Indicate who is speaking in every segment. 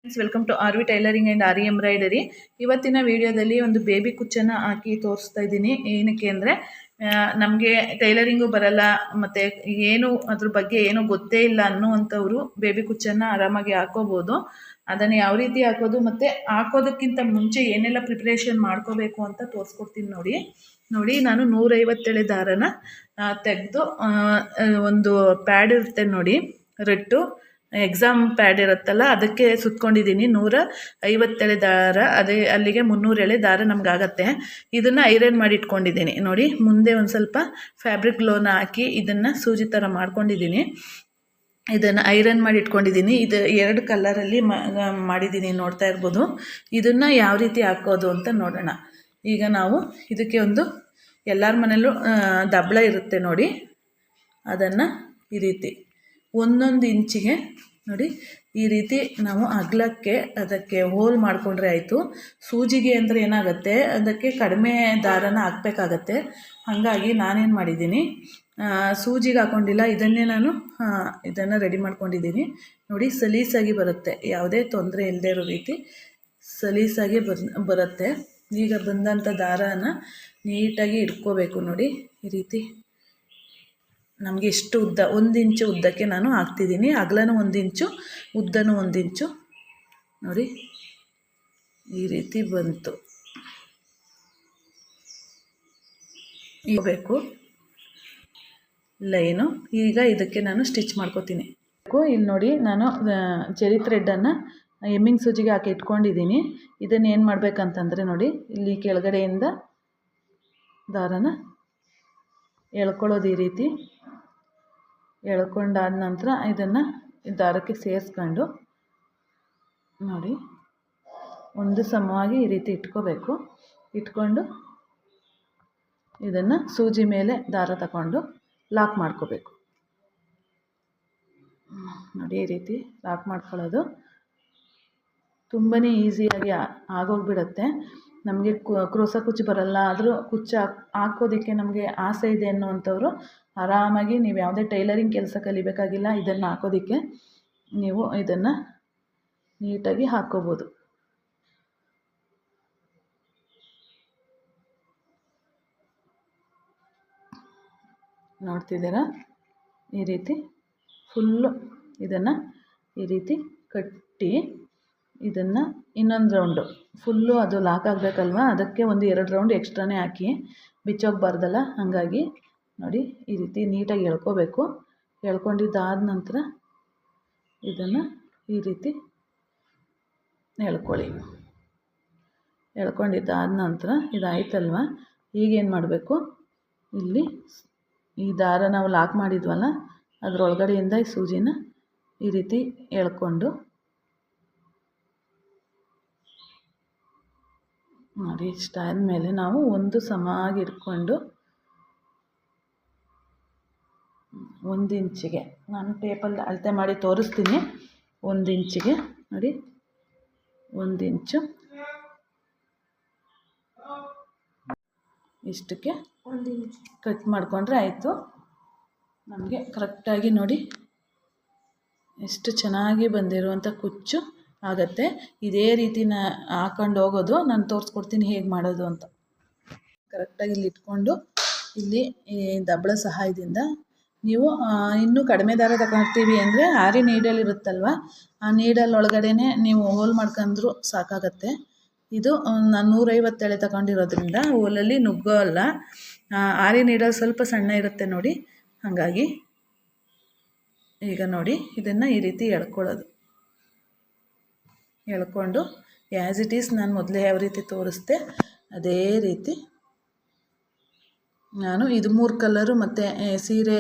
Speaker 1: Welcome to R V tailoring and R embroidery. ಇವತ್ತಿನ ವಿಡಿಯೋದಲ್ಲಿ ಒಂದು ಬೇಬಿ ಕುಚ್ಚನ್ನು ಹಾಕಿ ತೋರಿಸ್ತಾ ಇದ್ದೀನಿ. ಏನಕ್ಕೆ ಅಂದರೆ ನಮಗೆ ಟೈಲರಿಂಗು ಬರಲ್ಲ ಮತ್ತು ಏನು ಅದ್ರ ಬಗ್ಗೆ ಏನೂ ಗೊತ್ತೇ ಇಲ್ಲ ಅನ್ನುವಂಥವ್ರು ಬೇಬಿ ಕುಚ್ಚನ್ನು ಆರಾಮಾಗಿ ಹಾಕೋಬೋದು. ಅದನ್ನು ಯಾವ ರೀತಿ ಹಾಕೋದು ಮತ್ತು ಹಾಕೋದಕ್ಕಿಂತ ಮುಂಚೆ ಏನೆಲ್ಲ ಪ್ರಿಪ್ರೇಷನ್ ಮಾಡ್ಕೋಬೇಕು ಅಂತ ತೋರಿಸ್ಕೊಡ್ತೀನಿ ನೋಡಿ. ನಾನು 150 ದಾರನ ತೆಗೆದು ಒಂದು ಪ್ಯಾಡ್ ಇರುತ್ತೆ ನೋಡಿ, ರೆಟ್ಟು ಎಕ್ಸಾಮ್ ಪ್ಯಾಡ್ ಇರುತ್ತಲ್ಲ ಅದಕ್ಕೆ ಸುತ್ಕೊಂಡಿದ್ದೀನಿ. 150 ದಾರ, ಅದೇ ಅಲ್ಲಿಗೆ 300 ದಾರ ನಮಗಾಗತ್ತೆ. ಇದನ್ನು ಐರನ್ ಮಾಡಿ ಇಟ್ಕೊಂಡಿದ್ದೀನಿ ನೋಡಿ. ಮುಂದೆ ಒಂದು ಸ್ವಲ್ಪ ಫ್ಯಾಬ್ರಿಕ್ ಗ್ಲೋನ ಹಾಕಿ ಇದನ್ನು ಸೂಜಿ ಥರ ಮಾಡ್ಕೊಂಡಿದ್ದೀನಿ. ಇದನ್ನು ಐರನ್ ಮಾಡಿ ಇಟ್ಕೊಂಡಿದ್ದೀನಿ. ಇದು 2 ಕಲರಲ್ಲಿ ಮಾಡಿದ್ದೀನಿ, ನೋಡ್ತಾ ಇರ್ಬೋದು. ಇದನ್ನು ಯಾವ ರೀತಿ ಹಾಕೋದು ಅಂತ ನೋಡೋಣ. ಈಗ ನಾವು ಇದಕ್ಕೆ ಒಂದು ಎಲ್ಲರ ಮನೆಯಲ್ಲೂ ದಬ್ಬಳ ಇರುತ್ತೆ ನೋಡಿ, ಅದನ್ನು ಈ ರೀತಿ 1 ಇಂಚಿಗೆ ನೋಡಿ ಈ ರೀತಿ ನಾವು ಅಗಲಕ್ಕೆ ಅದಕ್ಕೆ ಹೋಲ್ ಮಾಡಿಕೊಂಡ್ರೆ ಆಯಿತು. ಸೂಜಿಗೆ ಅಂದರೆ ಏನಾಗುತ್ತೆ, ಅದಕ್ಕೆ ಕಡಿಮೆ ದಾರನ ಹಾಕಬೇಕಾಗತ್ತೆ. ಹಾಗಾಗಿ ನಾನೇನು ಮಾಡಿದ್ದೀನಿ, ಸೂಜಿಗೆ ಹಾಕ್ಕೊಂಡಿಲ್ಲ, ಇದನ್ನೇ ನಾನು ಇದನ್ನು ರೆಡಿ ಮಾಡ್ಕೊಂಡಿದ್ದೀನಿ ನೋಡಿ. ಸಲೀಸಾಗಿ ಬರುತ್ತೆ, ಯಾವುದೇ ತೊಂದರೆ ಇಲ್ಲದೆ ಇರೋ ರೀತಿ ಸಲೀಸಾಗಿ ಬರುತ್ತೆ. ಈಗ ಬಂದಂಥ ದಾರನ ನೀಟಾಗಿ ಇಟ್ಕೋಬೇಕು ನೋಡಿ. ಈ ರೀತಿ ನಮಗೆ ಎಷ್ಟು ಉದ್ದ, 1 ಇಂಚು ಉದ್ದಕ್ಕೆ ನಾನು ಹಾಕ್ತಿದ್ದೀನಿ. ಅಗಲನೂ 1 ಇಂಚು, ಉದ್ದನೂ 1 ಇಂಚು ನೋಡಿ. ಈ ರೀತಿ ಬಂತು ಇರಬೇಕು ಲೈನು. ಈಗ ಇದಕ್ಕೆ ನಾನು ಸ್ಟಿಚ್ ಮಾಡ್ಕೋತೀನಿ. ಇಲ್ಲಿ ನೋಡಿ, ನಾನು ಜೆರಿ ಥ್ರೆಡ್ಡನ್ನು ಎಮ್ಮಿಂಗ್ ಸೂಜಿಗೆ ಹಾಕಿ ಇಟ್ಕೊಂಡಿದ್ದೀನಿ. ಇದನ್ನು ಏನು ಮಾಡಬೇಕಂತಂದರೆ ನೋಡಿ, ಇಲ್ಲಿ ಕೆಳಗಡೆಯಿಂದ ದಾರನ ಎಳ್ಕೊಳ್ಳೋದು ಈ ರೀತಿ. ಎಳ್ಕೊಂಡಾದ ನಂತರ ಇದನ್ನು ದಾರಕ್ಕೆ ಸೇರಿಸ್ಕೊಂಡು ನೋಡಿ, ಒಂದು ಸಮವಾಗಿ ಈ ರೀತಿ ಇಟ್ಕೋಬೇಕು. ಇಟ್ಕೊಂಡು ಇದನ್ನು ಸೂಜಿ ಮೇಲೆ ದಾರ ತಗೊಂಡು ಲಾಕ್ ಮಾಡ್ಕೋಬೇಕು ನೋಡಿ. ಈ ರೀತಿ ಲಾಕ್ ಮಾಡ್ಕೊಳ್ಳೋದು ತುಂಬಾ ಈಸಿಯಾಗಿ ಆಗೋಗ್ಬಿಡುತ್ತೆ. ನಮಗೆ ಕ್ರೋಸ ಕುಚ್ಚು ಬರಲ್ಲ, ಆದರೂ ಕುಚ್ಚು ಹಾಕೋದಕ್ಕೆ ನಮಗೆ ಆಸೆ ಇದೆ ಅನ್ನುವಂಥವ್ರು ಆರಾಮಾಗಿ ನೀವು ಯಾವುದೇ ಟೈಲರಿಂಗ್ ಕೆಲಸ ಕಲಿಬೇಕಾಗಿಲ್ಲ. ಇದನ್ನು ಹಾಕೋದಕ್ಕೆ ನೀವು ಇದನ್ನು ನೀಟಾಗಿ ಹಾಕ್ಕೋಬೋದು. ನೋಡ್ತಿದ್ದೀರಾ, ಈ ರೀತಿ ಫುಲ್ಲು ಇದನ್ನು ಈ ರೀತಿ ಕಟ್ಟಿ ಇದನ್ನು ಇನ್ನೊಂದು ರೌಂಡು ಫುಲ್ಲು ಅದು ಲಾಕ್ ಆಗಬೇಕಲ್ವ, ಅದಕ್ಕೆ ಒಂದು 2 ರೌಂಡ್ ಎಕ್ಸ್ಟ್ರಾನೇ ಹಾಕಿ ಬಿಚ್ಚೋಗಬಾರ್ದಲ್ಲ. ಹಾಗಾಗಿ ನೋಡಿ ಈ ರೀತಿ ನೀಟಾಗಿ ಎಳ್ಕೋಬೇಕು. ಎಳ್ಕೊಂಡಿದ್ದಾದ ನಂತರ ಇದನ್ನು ಈ ರೀತಿ ಎಳ್ಕೊಳ್ಳಿ. ಎಳ್ಕೊಂಡಿದ್ದಾದ ನಂತರ ಇದಾಯ್ತಲ್ವ, ಈಗೇನು ಮಾಡಬೇಕು, ಇಲ್ಲಿ ಈ ದಾರ ನಾವು ಲಾಕ್ ಮಾಡಿದ್ವಲ್ಲ ಅದರೊಳಗಡೆಯಿಂದ ಈ ಸೂಜಿನ ಈ ರೀತಿ ಎಳ್ಕೊಂಡು ನೋಡಿ. ಇಷ್ಟಾದಮೇಲೆ ನಾವು ಒಂದು ಸಮಾಗಿ ಇಟ್ಕೊಂಡು 1 ಇಂಚಿಗೆ ನಾನು ಟೇಪಲ್ಲಿ ಅಳತೆ ಮಾಡಿ ತೋರಿಸ್ತೀನಿ. 1 ಇಂಚಿಗೆ ನೋಡಿ, 1 ಇಂಚು ಇಷ್ಟಕ್ಕೆ 1 ಇಂಚ್ ಕಟ್ ಮಾಡಿಕೊಂಡ್ರೆ ಆಯಿತು. ನಮಗೆ ಕರೆಕ್ಟಾಗಿ ನೋಡಿ ಎಷ್ಟು ಚೆನ್ನಾಗಿ ಬಂದಿರುವಂಥ ಕುಚ್ಚು ಆಗುತ್ತೆ. ಇದೇ ರೀತಿನ ಹಾಕೊಂಡು ಹೋಗೋದು, ನಾನು ತೋರಿಸ್ಕೊಡ್ತೀನಿ ಹೇಗೆ ಮಾಡೋದು ಅಂತ. ಕರೆಕ್ಟಾಗಿ ಇಲ್ಲಿ ಇಟ್ಕೊಂಡು ಇಲ್ಲಿ ಈ ದಬ್ಬಳ ಸಹಾಯದಿಂದ ನೀವು ಇನ್ನೂ ಕಡಿಮೆ ದಾರ ತಗೊಳ್ತೀವಿ ಅಂದರೆ ಆರಿ ನೀಡಲ್ ಇರುತ್ತಲ್ವ, ಆ ನೀಡಲ್ ಒಳಗಡೆ ನೀವು ಹೋಲ್ ಮಾಡ್ಕೊಂಡ್ರೂ ಸಾಕಾಗತ್ತೆ. ಇದು ನಾನು 150 ತಗೊಂಡಿರೋದ್ರಿಂದ ಹೋಲಲ್ಲಿ ನುಗ್ಗೋ ಅಲ್ಲ. ಆರಿ ನೀಡಲ್ ಸ್ವಲ್ಪ ಸಣ್ಣ ಇರುತ್ತೆ ನೋಡಿ, ಹಾಗಾಗಿ ಈಗ ನೋಡಿ ಇದನ್ನು ಈ ರೀತಿ ಎಳ್ಕೊಳ್ಳೋದು. ಎಳ್ಕೊಂಡು ಆ್ಯಸ್ ಇಟ್ ಈಸ್ ನಾನು ಮೊದಲೇ ಯಾವ ರೀತಿ ತೋರಿಸ್ದೆ ಅದೇ ರೀತಿ ನಾನು ಇದು 3 ಕಲರು ಮತ್ತು ಸೀರೆ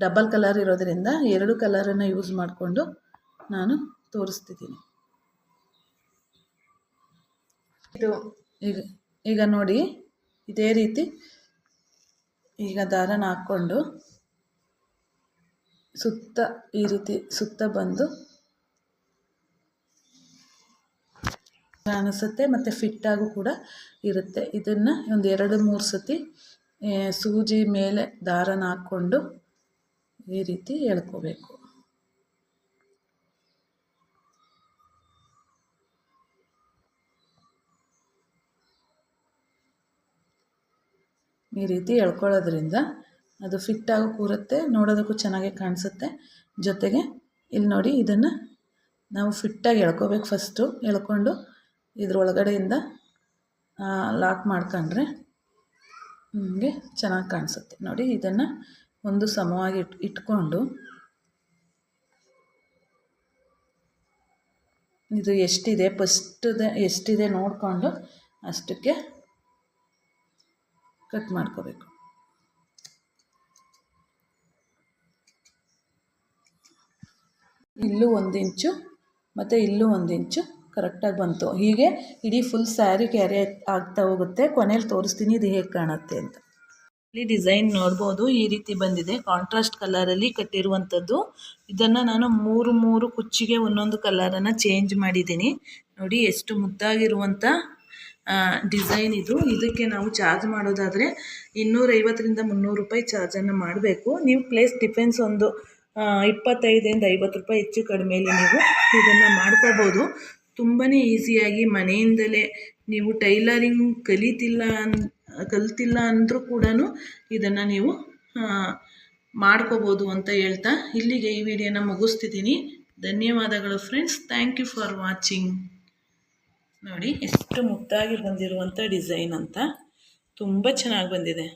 Speaker 1: ಡಬಲ್ ಕಲರ್ ಇರೋದರಿಂದ 2 ಕಲರನ್ನು ಯೂಸ್ ಮಾಡಿಕೊಂಡು ನಾನು ತೋರಿಸ್ತಿದ್ದೀನಿ. ಇದು ಈಗ ನೋಡಿ ಇದೇ ರೀತಿ ಈಗ ದಾರನ ಹಾಕ್ಕೊಂಡು ಸುತ್ತ ಈ ರೀತಿ ಸುತ್ತ ಬಂದು ಅನಿಸುತ್ತೆ ಮತ್ತು ಫಿಟ್ಟಾಗೂ ಕೂಡ ಇರುತ್ತೆ. ಇದನ್ನು ಒಂದು 2-3 ಸತಿ ಸೂಜಿ ಮೇಲೆ ದಾರನ ಹಾಕ್ಕೊಂಡು ಈ ರೀತಿ ಎಳ್ಕೋಬೇಕು. ಈ ರೀತಿ ಎಳ್ಕೊಳ್ಳೋದ್ರಿಂದ ಅದು ಫಿಟ್ಟಾಗಿ ಕೂರುತ್ತೆ, ನೋಡೋದಕ್ಕೂ ಚೆನ್ನಾಗಿ ಕಾಣಿಸುತ್ತೆ. ಜೊತೆಗೆ ಇಲ್ಲಿ ನೋಡಿ, ಇದನ್ನು ನಾವು ಫಿಟ್ಟಾಗಿ ಎಳ್ಕೊಬೇಕು. ಫಸ್ಟು ಎಳ್ಕೊಂಡು ಇದ್ರೊಳಗಡೆಯಿಂದ ಲಾಕ್ ಮಾಡ್ಕೊಂಡ್ರೆ ನಿಮಗೆ ಚೆನ್ನಾಗಿ ಕಾಣಿಸುತ್ತೆ ನೋಡಿ. ಇದನ್ನು ಒಂದು ಸಮವಾಗಿ ಇಟ್ಕೊಂಡು ಇದು ಎಷ್ಟಿದೆ ನೋಡಿಕೊಂಡು ಅಷ್ಟಕ್ಕೆ ಕಟ್ ಮಾಡ್ಕೋಬೇಕು. ಇಲ್ಲೂ 1 ಇಂಚು ಮತ್ತು ಇಲ್ಲೂ 1 ಇಂಚು ಕರೆಕ್ಟಾಗಿ ಬಂತು. ಹೀಗೆ ಇಡೀ ಫುಲ್ ಸ್ಯಾರಿ ಕ್ಯಾರಿ ಆಗ್ತಾ ಹೋಗುತ್ತೆ. ಕೊನೆಯಲ್ಲಿ ತೋರಿಸ್ತೀನಿ ಇದು ಹೇಗೆ ಕಾಣುತ್ತೆ ಅಂತ. ಇಲ್ಲಿ ಡಿಸೈನ್ ನೋಡ್ಬೋದು, ಈ ರೀತಿ ಬಂದಿದೆ. ಕಾಂಟ್ರಾಸ್ಟ್ ಕಲರಲ್ಲಿ ಕಟ್ಟಿರುವಂಥದ್ದು. ಇದನ್ನು ನಾನು 3 ಕುಚ್ಚಿಗೆ ಒಂದೊಂದು ಕಲರನ್ನು ಚೇಂಜ್ ಮಾಡಿದ್ದೀನಿ ನೋಡಿ. ಎಷ್ಟು ಮುದ್ದಾಗಿರುವಂಥ ಡಿಸೈನ್ ಇದು. ಇದಕ್ಕೆ ನಾವು ಚಾರ್ಜ್ ಮಾಡೋದಾದರೆ 250ರಿಂದ 300 ರೂಪಾಯಿ ಚಾರ್ಜನ್ನು ಮಾಡಬೇಕು. ನೀವು ಪ್ಲೇಸ್ ಡಿಫೆನ್ಸ್ ಒಂದು 25ರಿಂದ 50 ರೂಪಾಯಿ ಹೆಚ್ಚು ಕಡಿಮೆಯಲ್ಲಿ ನೀವು ಇದನ್ನು ಮಾಡ್ಕೋಬೋದು. ತುಂಬಾ ಈಸಿಯಾಗಿ ಮನೆಯಿಂದಲೇ ನೀವು ಟೈಲರಿಂಗ್ ಕಲ್ತಿಲ್ಲ ಅಂದರೂ ಕೂಡ ಇದನ್ನು ನೀವು ಮಾಡ್ಕೋಬೋದು ಅಂತ ಹೇಳ್ತಾ ಇಲ್ಲಿಗೆ ಈ ವಿಡಿಯೋನ ಮುಗಿಸ್ತಿದ್ದೀನಿ. ಧನ್ಯವಾದಗಳು friends. Thank you for watching. ನೋಡಿ ಎಷ್ಟು ಮುದ್ದಾಗಿ ಬಂದಿರುವಂಥ ಡಿಸೈನ್ ಅಂತ, ತುಂಬ ಚೆನ್ನಾಗಿ ಬಂದಿದೆ.